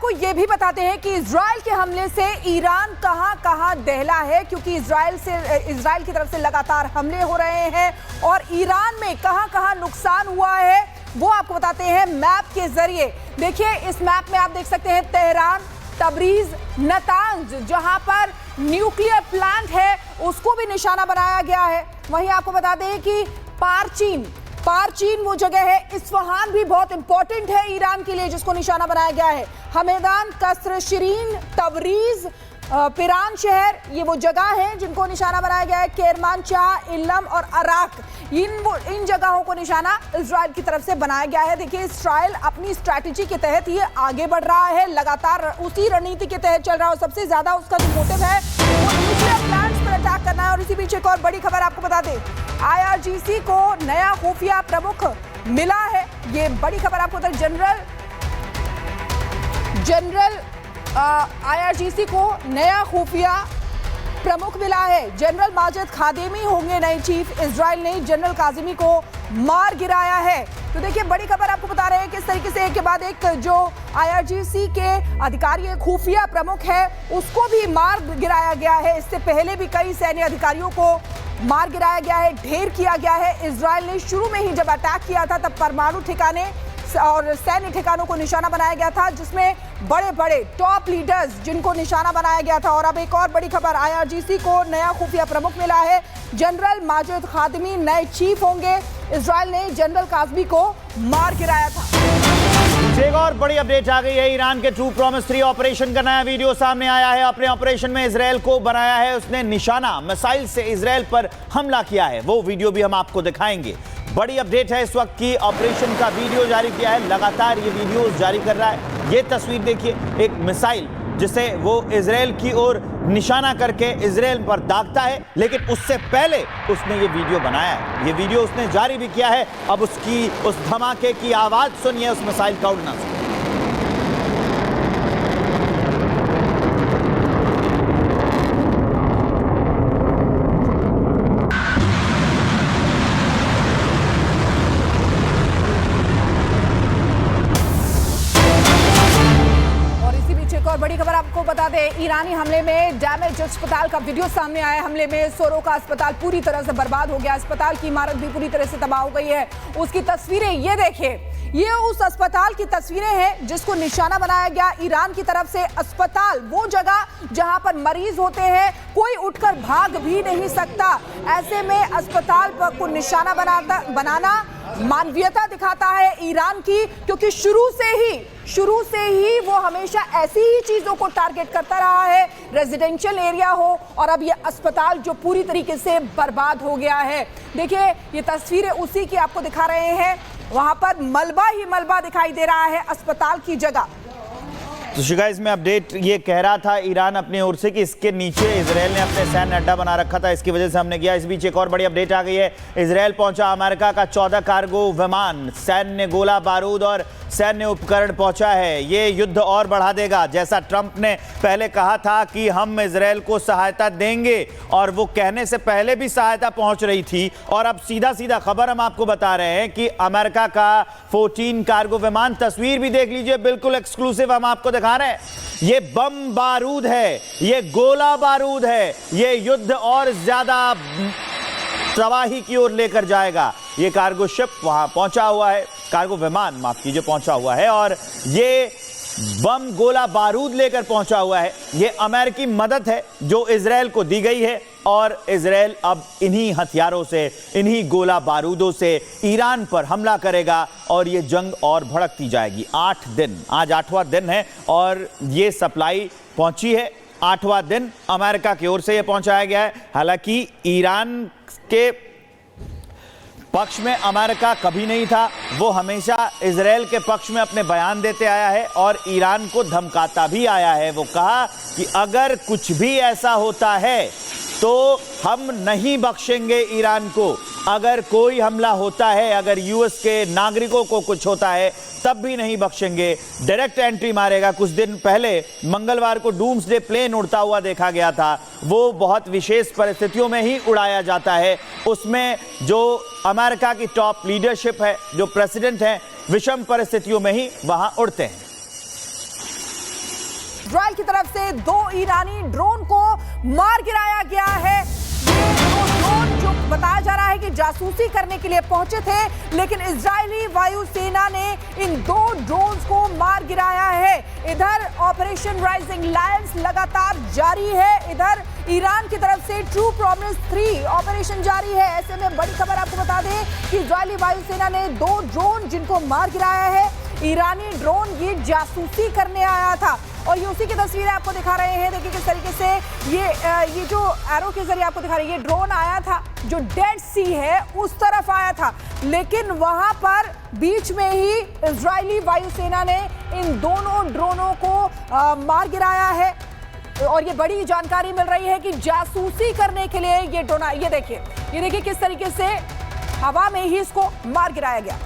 आपको ये भी बताते हैं कि इजराइल के हमले से ईरान कहां दहला है, क्योंकि इजराइल की तरफ से लगातार हमले हो रहे हैं और ईरान में कहां नुकसान हुआ है वो आपको बताते हैं मैप के जरिए। देखिए, इस मैप में आप देख सकते हैं तेहरान, तबरीज, नतांज, जहां पर न्यूक्लियर प्लांट है उसको भी निशाना बनाया गया है। वहीं आपको बता दें कि पारचीन वो जगह है, इस्फहान भी बहुत इंपॉर्टेंट है ईरान के लिए जिसको निशाना बनाया गया है। हमेदान, कसर, शिरीन, तबरीज, पिरान शहर, ये वो जगह है जिनको निशाना बनाया गया है। केरमानशाह, इल्लम और अराक, इन जगहों को निशाना इजराइल की तरफ से बनाया गया है। देखिए, इजराइल अपनी स्ट्रैटेजी के तहत ये आगे बढ़ रहा है, लगातार उसी रणनीति के तहत चल रहा है और सबसे ज्यादा उसका जो मोटिव है वो न्यूक्लियर प्लांट्स पर अटैक करना है। और इसी बीच एक और बड़ी खबर आपको बता दें, IRGC को नया खुफिया प्रमुख मिला है। ये बड़ी खबर आपको बता, जनरल IRGC को नया खुफिया प्रमुख मिला है। जनरल माजिद खादेमी होंगे नए चीफ। इजराइल ने जनरल काजिमी को मार गिराया है। तो देखिए, बड़ी खबर आपको बता रहे हैं किस तरीके से एक के बाद एक जो IRGC के अधिकारी खुफिया प्रमुख है उसको भी मार गिराया गया है। इससे पहले भी कई सैन्य अधिकारियों को मार गिराया गया है, ढेर किया गया है। इजराइल ने शुरू में ही जब अटैक किया था तब परमाणु ठिकाने और सैन्य ठिकानों को निशाना बनाया गया था, जिसमें बड़े बड़े टॉप लीडर्स जिनको निशाना बनाया गया था। और अब एक और बड़ी खबर, IRGC को नया खुफिया प्रमुख मिला है। जनरल माजिद खादिमी नए चीफ होंगे। इजराइल ने जनरल काजमी को मार गिराया था। एक और बड़ी अपडेट आ गई है। ईरान के ट्रू प्रॉमिस 3 ऑपरेशन का नया वीडियो सामने आया है। अपने ऑपरेशन में इजराइल को बनाया है उसने निशाना, मिसाइल से इजराइल पर हमला किया है। वो वीडियो भी हम आपको दिखाएंगे। बड़ी अपडेट है इस वक्त की, ऑपरेशन का वीडियो जारी किया है, लगातार ये वीडियो जारी कर रहा है। ये तस्वीर देखिए, एक मिसाइल जिसे वो इजराइल की ओर निशाना करके इजराइल पर दागता है, लेकिन उससे पहले उसने ये वीडियो बनाया है। ये वीडियो उसने जारी भी किया है। अब उस धमाके की आवाज सुनिए, उस मिसाइल का उड़ना सुनिए। बड़ी खबर आपको बता दें, ईरानी हमले में डैमेज अस्पताल का वीडियो सामने आया। हमले में सोरोका अस्पताल पूरी तरह से बर्बाद हो गया। अस्पताल की इमारत भी पूरी तरह से तबाह हो गई है। उसकी तस्वीरें ये देखिए, ये उस अस्पताल की तस्वीरें हैं जिसको निशाना बनाया गया ईरान की तरफ से। अस्पताल वो जगह जहां पर मरीज होते हैं, कोई उठकर भाग भी नहीं सकता। ऐसे में अस्पताल पर को निशाना बनाना मानवीयता दिखाता है ईरान की, क्योंकि शुरू से ही वो हमेशा ऐसी ही चीजों को टारगेट करता रहा है, रेजिडेंशियल एरिया हो और अब ये अस्पताल जो पूरी तरीके से बर्बाद हो गया है। देखिए, ये तस्वीरें उसी की आपको दिखा रहे हैं। वहां पर मलबा ही मलबा दिखाई दे रहा है अस्पताल की जगह। तो गाइस, मैं अपडेट ये कह रहा था ईरान अपनी ओर से कि इसके नीचे इजराइल ने अपने सैन्य अड्डा बना रखा था, इसकी वजह से हमने किया। इस बीच एक और बड़ी अपडेट आ गई है। इजराइल पहुंचा अमेरिका का 14 कार्गो विमान, सैन्य गोला बारूद और सैन्य उपकरण पहुंचा है। ये युद्ध और बढ़ा देगा। जैसा ट्रंप ने पहले कहा था कि हम इजराइल को सहायता देंगे, और वो कहने से पहले भी सहायता पहुंच रही थी। और अब सीधा खबर हम आपको बता रहे हैं कि अमेरिका का 14 कार्गो विमान, तस्वीर भी देख लीजिए, बिल्कुल एक्सक्लूसिव हम आपको दिखा रहे हैं। ये बम बारूद है, ये गोला बारूद है, ये युद्ध और ज्यादा तबाही की ओर लेकर जाएगा। ये कार्गो शिप वहां पहुंचा हुआ है, कार्गो विमान माफ कीजिए पहुंचा हुआ है, और ये बम गोला बारूद लेकर पहुंचा हुआ है। ये अमेरिकी मदद है जो इजराइल को दी गई है, और इजराइल अब इन्हीं हथियारों से, इन्हीं गोला बारूदों से ईरान पर हमला करेगा और ये जंग और भड़कती जाएगी। 8 दिन, आज 8वां दिन है और ये सप्लाई पहुंची है। 8वां दिन अमेरिका की ओर से ये पहुंचाया गया है। हालांकि ईरान के पक्ष में अमेरिका कभी नहीं था, वो हमेशा इजराइल के पक्ष में अपने बयान देते आया है और ईरान को धमकाता भी आया है। वो कहा कि अगर कुछ भी ऐसा होता है तो हम नहीं बख्शेंगे ईरान को। अगर कोई हमला होता है, अगर यूएस के नागरिकों को कुछ होता है, तब भी नहीं बख्शेंगे, डायरेक्ट एंट्री मारेगा। कुछ दिन पहले मंगलवार को डूम्सडे प्लेन उड़ता हुआ देखा गया था। वो बहुत विशेष परिस्थितियों में ही उड़ाया जाता है। उसमें जो अमेरिका की टॉप लीडरशिप है, जो प्रेसिडेंट है, विषम परिस्थितियों में ही वहां उड़ते हैं। इजराइल की तरफ से 2 ईरानी ड्रोन को मार गिराया गया है। ये 2 ड्रोन जो बताया जा रहा है कि जासूसी करने के लिए पहुंचे थे, लेकिन इजरायली वायुसेना ने इन 2 ड्रोन्स को मार गिराया है। इधर ऑपरेशन राइजिंग लायंस लगातार जारी है, इधर ईरान की तरफ से ट्रू प्रॉमिस 3 ऑपरेशन जारी है। ऐसे में बड़ी खबर आपको बता दें कि इजरायली वायुसेना ने 2 ड्रोन जिनको मार गिराया है। ईरानी ड्रोन ये जासूसी करने आया था और ये उसी की तस्वीरें आपको दिखा रहे हैं। देखिए किस तरीके से ये जो एरो के जरिए आपको दिखा रहे हैं, ये ड्रोन आया था जो डेड सी है उस तरफ आया था, लेकिन वहां पर बीच में ही इजरायली वायुसेना ने इन दोनों ड्रोनों को मार गिराया है। और ये बड़ी जानकारी मिल रही है कि जासूसी करने के लिए ये ड्रोन, ये देखिए किस तरीके से हवा में ही इसको मार गिराया गया।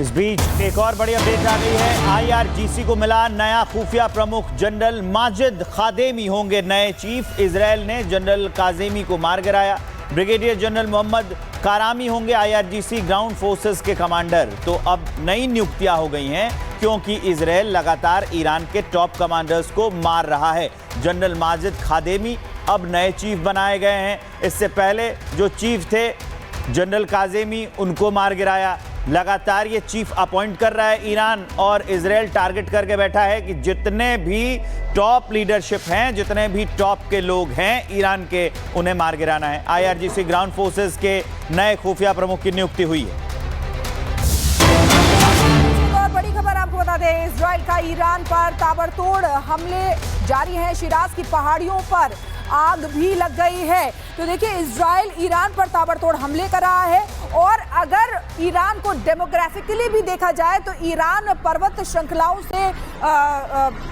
इस बीच एक और बड़ी अपडेट आ गई है। आईआरजीसी को मिला नया खुफिया प्रमुख, जनरल माजिद खादेमी होंगे नए चीफ। इजराइल ने जनरल काजेमी को मार गिराया। ब्रिगेडियर जनरल मोहम्मद कारामी होंगे आईआरजीसी ग्राउंड फोर्सेस के कमांडर। तो अब नई नियुक्तियां हो गई हैं क्योंकि इजराइल लगातार ईरान के टॉप कमांडर्स को मार रहा है। जनरल माजिद खादेमी अब नए चीफ बनाए गए हैं। इससे पहले जो चीफ थे जनरल काजेमी, उनको मार गिराया। लगातार ये चीफ अपॉइंट कर रहा है ईरान, और इजराइल टारगेट करके बैठा है कि जितने भी टॉप लीडरशिप हैं, जितने भी टॉप के लोग हैं ईरान के, उन्हें मार गिराना है। आईआरजीसी ग्राउंड फोर्सेस के नए खुफिया प्रमुख की नियुक्ति हुई है। और बड़ी खबर आपको बता दें, इजराइल का ईरान पर ताबड़तोड़ हमले जारी हैं। शिराज की पहाड़ियों पर आग भी लग गई है। तो देखिए इजराइल ईरान पर ताबड़तोड़ हमले कर रहा है, और अगर ईरान को डेमोग्राफिकली भी देखा जाए तो ईरान पर्वत श्रृंखलाओं से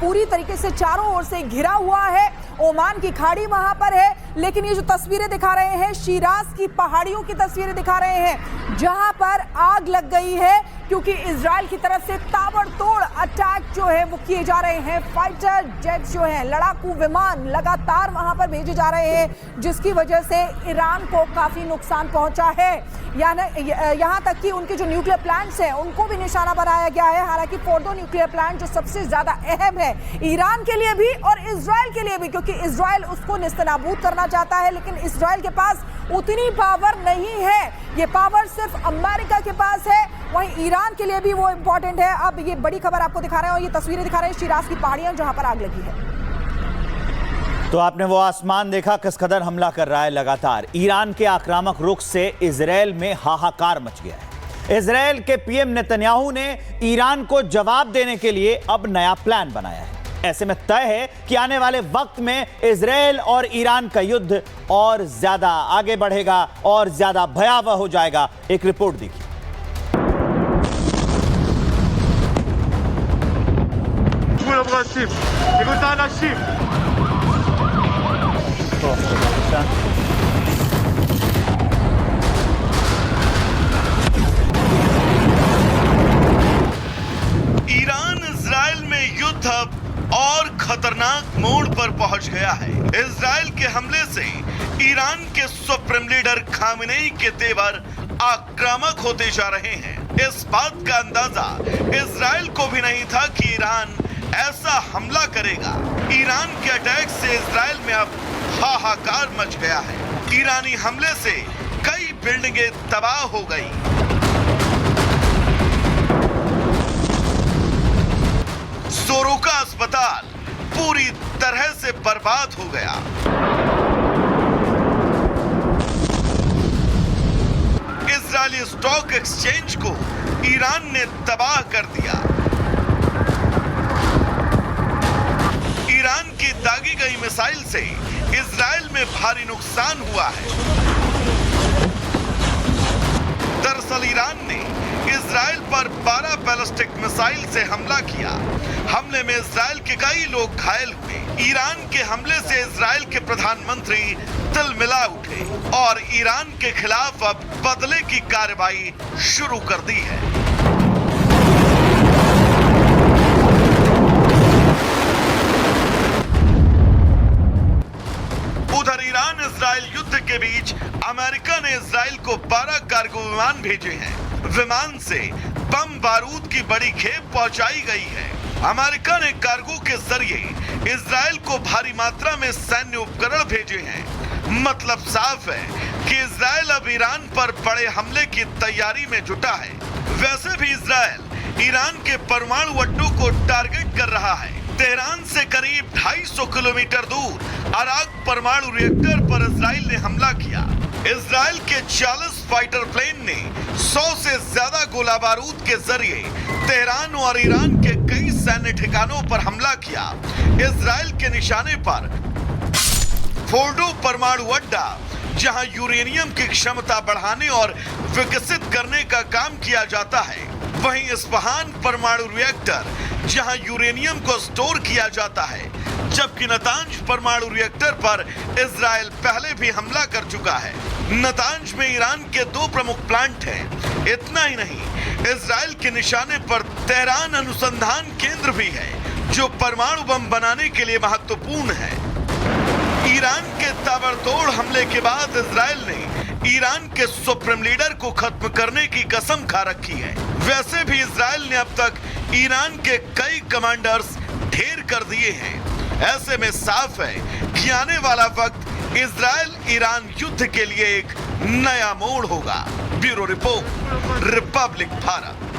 पूरी तरीके से चारों ओर से घिरा हुआ है। ओमान की खाड़ी वहां पर है, लेकिन ये जो तस्वीरें दिखा रहे हैं शिराज की पहाड़ियों की तस्वीरें दिखा रहे हैं जहां पर आग लग गई है, क्योंकि इजराइल की तरफ से ताबड़तोड़ अटैक जो है वो किए जा रहे हैं। फाइटर जेट्स जो हैं, लड़ाकू विमान लगातार वहां पर भेजे जा रहे हैं, जिसकी वजह से ईरान को काफी नुकसान पहुंचा है। यहाँ तक कि उनके जो न्यूक्लियर प्लांट्स हैं उनको भी निशाना बनाया गया है। हालांकि फोर्डो न्यूक्लियर प्लांट जो सबसे ज्यादा अहम है ईरान के लिए भी और इजराइल के लिए भी, क्योंकि इजराइल उसको नेस्तनाबूद करना चाहता है, लेकिन इजराइल के पास उतनी पावर नहीं है। ये पावर सिर्फ अमेरिका के पास है, वहीं ईरान के लिए भी वो इंपॉर्टेंट है। अब ये बड़ी खबर आपको दिखा रहे हैं और ये तस्वीरें दिखा रहे हैं शिराज की पहाड़ियां जहां पर आग लगी है। तो आपने वो आसमान देखा किस कदर हमला कर रहा है लगातार। ईरान के आक्रामक रुख से इजराइल में हाहाकार मच गया है। इजराइल के पीएम नेतन्याहू ने ईरान को जवाब देने के लिए अब नया प्लान बनाया है। ऐसे में तय है कि आने वाले वक्त में इजराइल और ईरान का युद्ध और ज्यादा आगे बढ़ेगा और ज्यादा भयावह हो जाएगा। एक रिपोर्ट देखिए। ईरान इजराइल में युद्ध अब और खतरनाक मोड़ पर पहुंच गया है। इजराइल के हमले से ईरान के सुप्रीम लीडर खामेनेई के तेवर आक्रामक होते जा रहे हैं। इस बात का अंदाजा इजराइल को भी नहीं था कि ईरान ऐसा हमला करेगा। ईरान के अटैक से इजराइल में अब हाहाकार मच गया है। ईरानी हमले से कई बिल्डिंगें तबाह हो गई। सोरोका अस्पताल पूरी तरह से बर्बाद हो गया। इजरायली स्टॉक एक्सचेंज को ईरान ने तबाह कर दिया। ईरान की दागी गई मिसाइल से इजराइल में भारी नुकसान हुआ है। दरअसल ईरान ने इजराइल पर 12 बैलिस्टिक मिसाइल से हमला किया। हमले में इजराइल के कई लोग घायल हुए। ईरान के हमले से इजराइल के प्रधानमंत्री तिलमिला उठे और ईरान के खिलाफ अब बदले की कार्रवाई शुरू कर दी है। उधर ईरान इजराइल युद्ध के बीच अमेरिका ने इजराइल को 12 कार्गो विमान भेजे हैं। विमान से बम बारूद की बड़ी खेप पहुंचाई गई है। अमेरिका ने कार्गो के जरिए इजराइल को भारी मात्रा में सैन्य उपकरण भेजे हैं। मतलब साफ है कि इजराइल अब ईरान पर बड़े हमले की तैयारी में जुटा है। वैसे भी इजराइल ईरान के परमाणु अड्डों को टारगेट कर रहा है। तेहरान से करीब 250 किलोमीटर दूर अराक परमाणु रिएक्टर पर इजराइल ने हमला किया। इजराइल के 40 फाइटर प्लेन ने 100 से ज्यादा गोला बारूद के जरिए तेहरान और ईरान के कई सैन्य ठिकानों पर हमला किया। इजराइल के निशाने पर फोर्डो परमाणु अड्डा, जहां यूरेनियम की क्षमता बढ़ाने और विकसित करने का काम किया जाता है, वहीं इस्फहान परमाणु रिएक्टर, जहां यूरेनियम को स्टोर किया जाता है, जबकि नतांज परमाणु रिएक्टर पर इजराइल पहले भी हमला कर चुका है। नतांज में ईरान के 2 प्रमुख प्लांट हैं। इतना ही नहीं, इजराइल के निशाने पर तेहरान अनुसंधान केंद्र भी है, जो परमाणु बम बनाने के लिए महत्वपूर्ण है। ईरान के ताबड़तोड़ हमले के बाद इजराइल ने ईरान के सुप्रीम लीडर को खत्म करने की कसम खा रखी है। वैसे भी इजराइल ने अब तक ईरान के कई कमांडर्स ढेर कर दिए हैं। ऐसे में साफ है कि आने वाला वक्त इजराइल ईरान युद्ध के लिए एक नया मोड़ होगा। Bureau report, Republic Bharat.